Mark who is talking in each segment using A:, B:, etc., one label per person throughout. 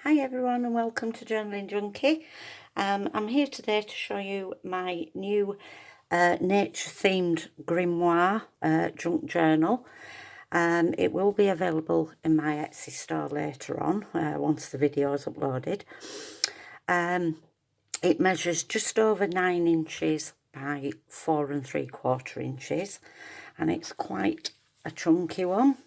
A: Hi everyone and welcome to Journaling Junkie. I'm here today to show you my new nature themed Grimoire junk journal. It will be available in my Etsy store later on once the video is uploaded. It measures just over 9 inches by 4 3/4 inches and it's quite a chunky one.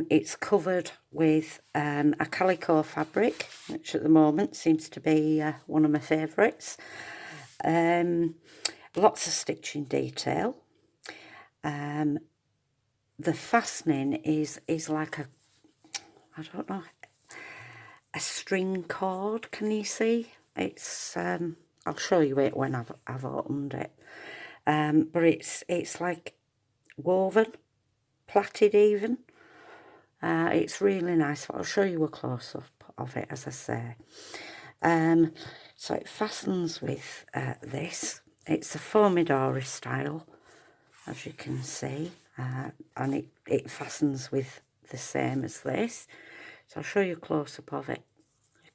A: It's covered with a calico fabric, which at the moment seems to be one of my favourites. Lots of stitching detail. The fastening is like a, I don't know, a string cord. Can you see? It's I'll show you it when I've opened it. But it's like woven, plaited even. It's really nice. I'll show you a close-up of it, as I say. So it fastens with this. It's a Pomodoro style, as you can see, and it fastens with the same as this. So I'll show you a close-up of it.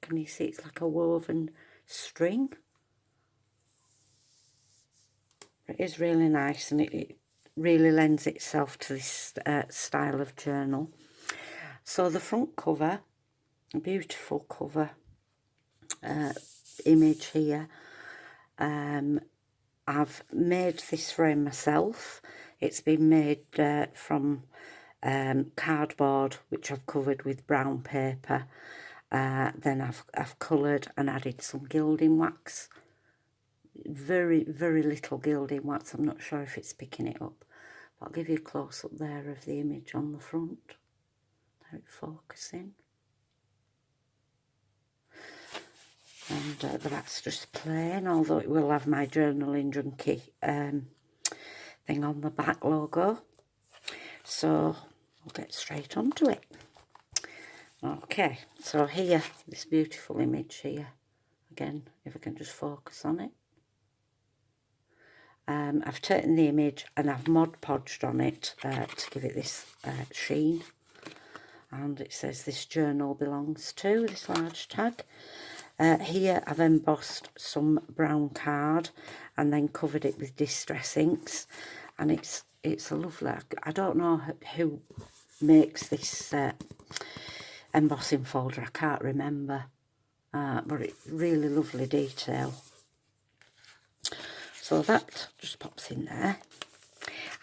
A: Can you see it's like a woven string? It is really nice, and it really lends itself to this style of journal. So the front cover, a beautiful cover image here. I've made this frame myself. It's been made from cardboard, which I've covered with brown paper. Then I've coloured and added some gilding wax. Very, very little gilding wax. I'm not sure if it's picking it up. But I'll give you a close-up there of the image on the front. Focusing, and the back's just plain, although it will have my Journaling Junkie thing on the back logo. So I'll get straight onto it. Okay, so here, this beautiful image here, again, if I can just focus on it. I've taken the image and I've Mod Podged on it to give it this sheen. And it says this journal belongs to, this large tag. Here I've embossed some brown card and then covered it with distress inks, and it's a lovely, I don't know who makes this embossing folder, I can't remember, but it's really lovely detail. So that just pops in there.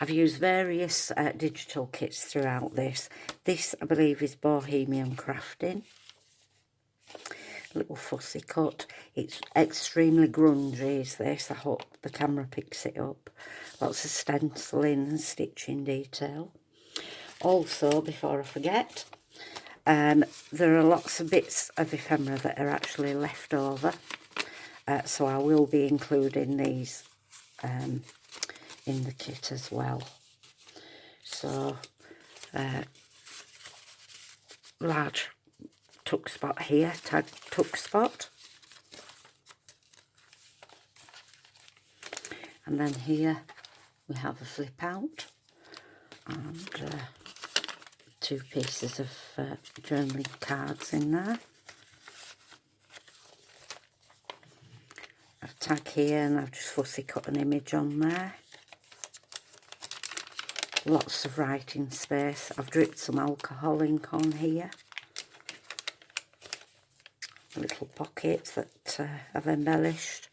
A: I've used various digital kits throughout this. This, I believe, is Bohemian Crafting. Little fussy cut. It's extremely grungy, is this. I hope the camera picks it up. Lots of stenciling and stitching detail. Also, before I forget, there are lots of bits of ephemera that are actually left over. So I will be including these in the kit as well. So large tuck spot here, tag tuck spot, and then here we have a flip out and 2 pieces of journaling cards in there. A tag here, and I've just fussy cut an image on there. Lots of writing space. I've dripped some alcohol ink on here. Little pockets that I've embellished,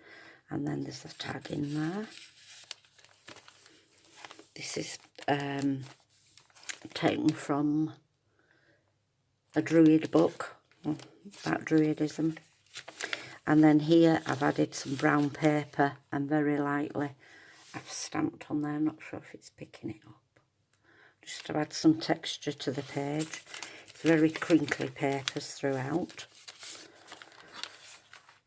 A: and then there's a tag in there. This is taken from a druid book about druidism. And then here I've added some brown paper and very lightly I've stamped on there. I'm not sure if it's picking it up. Just to add some texture to the page. It's very crinkly papers throughout.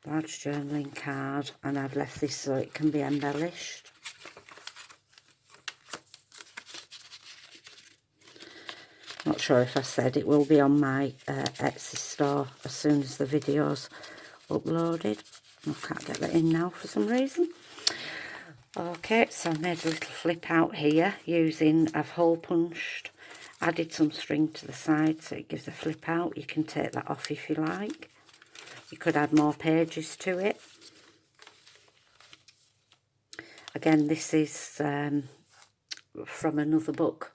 A: Large journaling card, and I've left this so it can be embellished. Not sure if I said it will be on my Etsy store as soon as the video's uploaded. I can't get that in now for some reason. Okay, so I made a little flip out here using, I've hole punched added some string to the side so it gives a flip out. You can take that off if you like. You could add more pages to it. Again, this is from another book.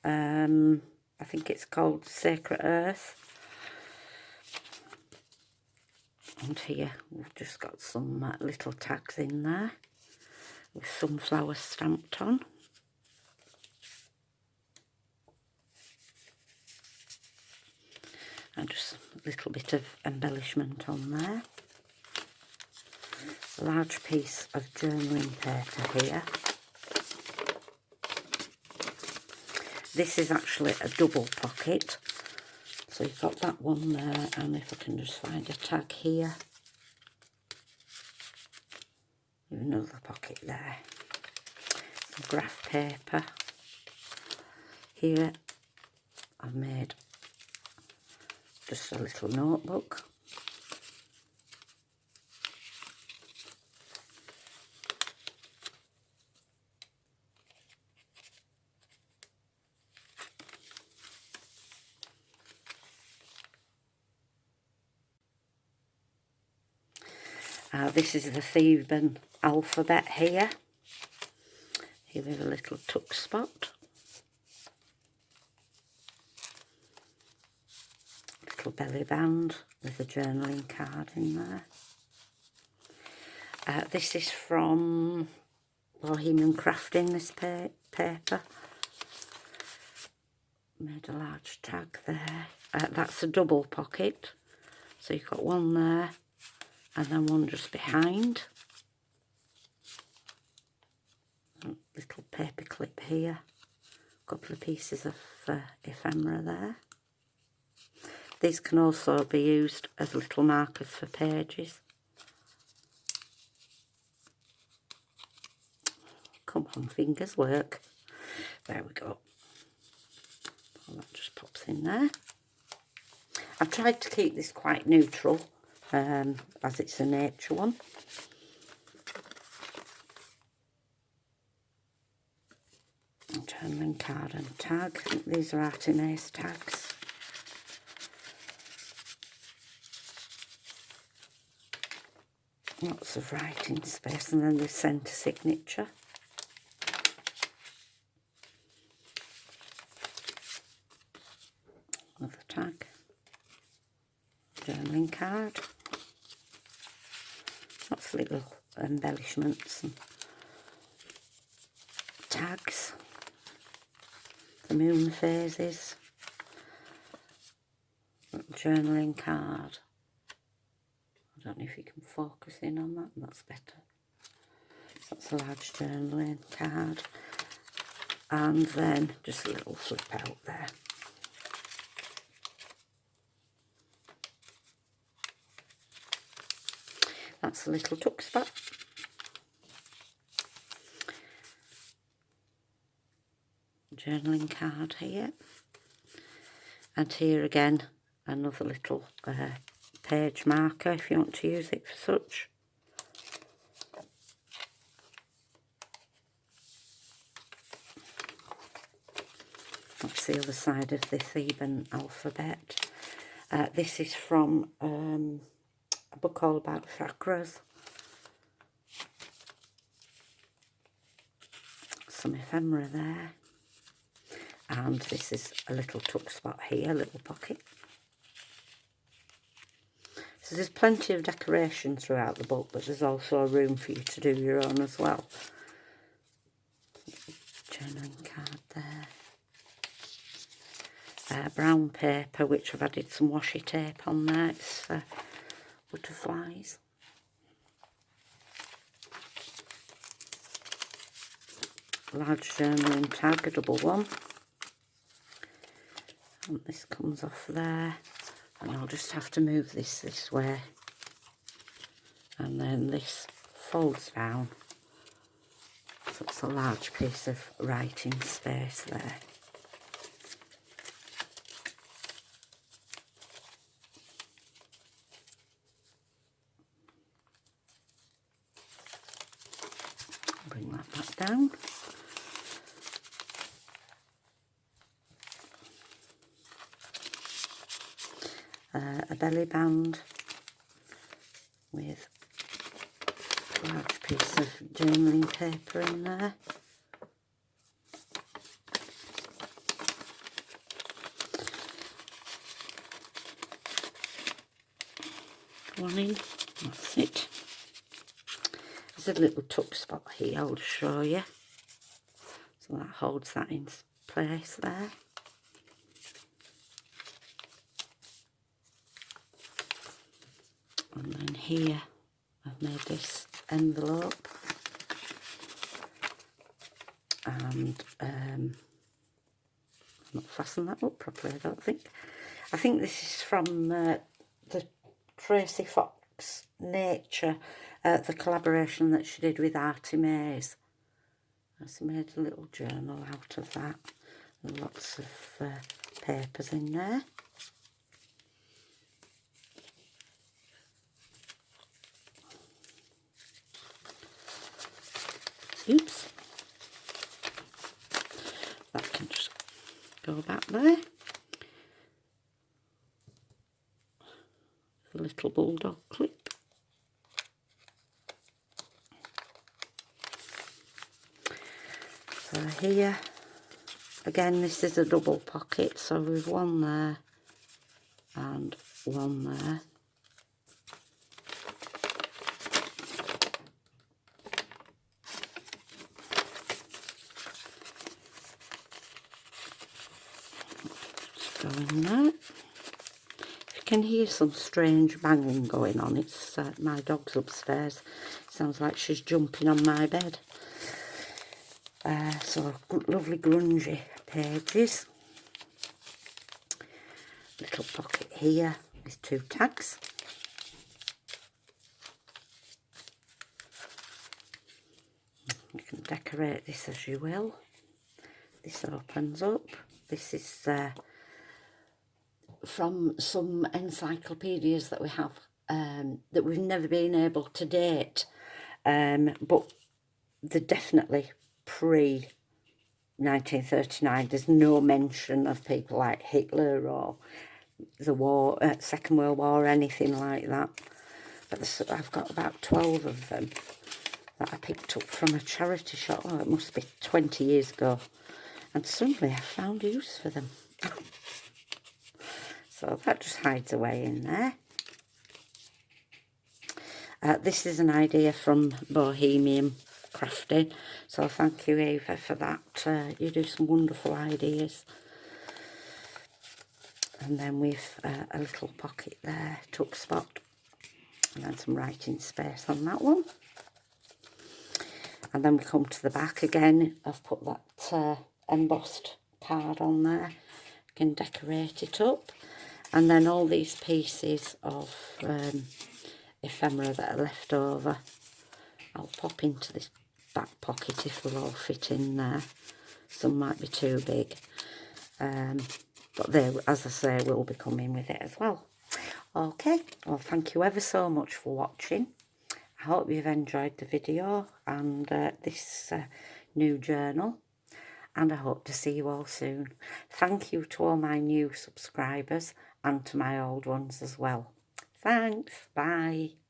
A: I think it's called Sacred Earth. And here we've just got some little tags in there with sunflowers stamped on. And just a little bit of embellishment on there. A large piece of journaling paper here. This is actually a double pocket. So you've got that one there, and if I can just find a tag here. Another pocket there. Some graph paper. Here I've made just a little notebook. This is the Theban alphabet here. Here with a little tuck spot. Little belly band with a journaling card in there. This is from Bohemian Crafting, this paper. Made a large tag there. That's a double pocket. So you've got one there and then one just behind. A little paper clip here. A couple of pieces of ephemera there. These can also be used as little markers for pages. Come on, fingers work. There we go. Well, that just pops in there. I've tried to keep this quite neutral, as it's a nature one. Journaling card and tag. I think these are Artemis tags. Lots of writing space, and then the centre signature. Another tag. Journaling card. Lots of little embellishments and tags. The moon phases. Journaling card. I don't know if you can focus in on that. That's better. So that's a large journaling card. And then just a little flip out there. That's a little tuck spot. Journaling card here. And here again, another little page marker if you want to use it for such. That's the other side of the Theban alphabet. This is from a book all about chakras. Some ephemera there. And this is a little tuck spot here, a little pocket. So there's plenty of decoration throughout the book, but there's also a room for you to do your own as well. Journaling card there. Brown paper, which I've added some washi tape on there. It's butterflies. Large journaling tag, a double one. And this comes off there. And I'll just have to move this way. And then this folds down. So it's a large piece of writing space there. Bring that back down. a belly band with a large piece of journaling paper in there. One in, that's it. There's a little tuck spot here, I'll show you. So that holds that in place there. And then here I've made this envelope, and I'm not fastened that up properly, I don't think. I think this is from the Tracy Fox Nature, the collaboration that she did with Artie Mays. She made a little journal out of that, and lots of papers in there. Oops, that can just go back there. A little bulldog clip. So here, again, this is a double pocket, so we've one there and one there. Just go in there. If you can hear some strange banging going on, it's my dog's upstairs. Sounds like she's jumping on my bed. So lovely grungy pages. Little pocket here with 2 tags. You can decorate this as you will. This opens up. This is from some encyclopedias that we have that we've never been able to date, but they're definitely pre-1939. There's no mention of people like Hitler or the war, Second World War, or anything like that. But I've got about 12 of them that I picked up from a charity shop. Oh, it must be 20 years ago. And suddenly I found use for them. So that just hides away in there. This is an idea from Bohemian Crafting. So thank you, Eva, for that. You do some wonderful ideas. And then with a little pocket there, tuck spot. And then some writing space on that one. And then we come to the back again. I've put that embossed card on there. You can decorate it up. And then all these pieces of ephemera that are left over, I'll pop into this back pocket if they'll all fit in there. Some might be too big. But they, as I say, will be coming with it as well. Okay, well, thank you ever so much for watching. I hope you've enjoyed the video and this new journal. And I hope to see you all soon. Thank you to all my new subscribers and to my old ones as well. Thanks. Bye.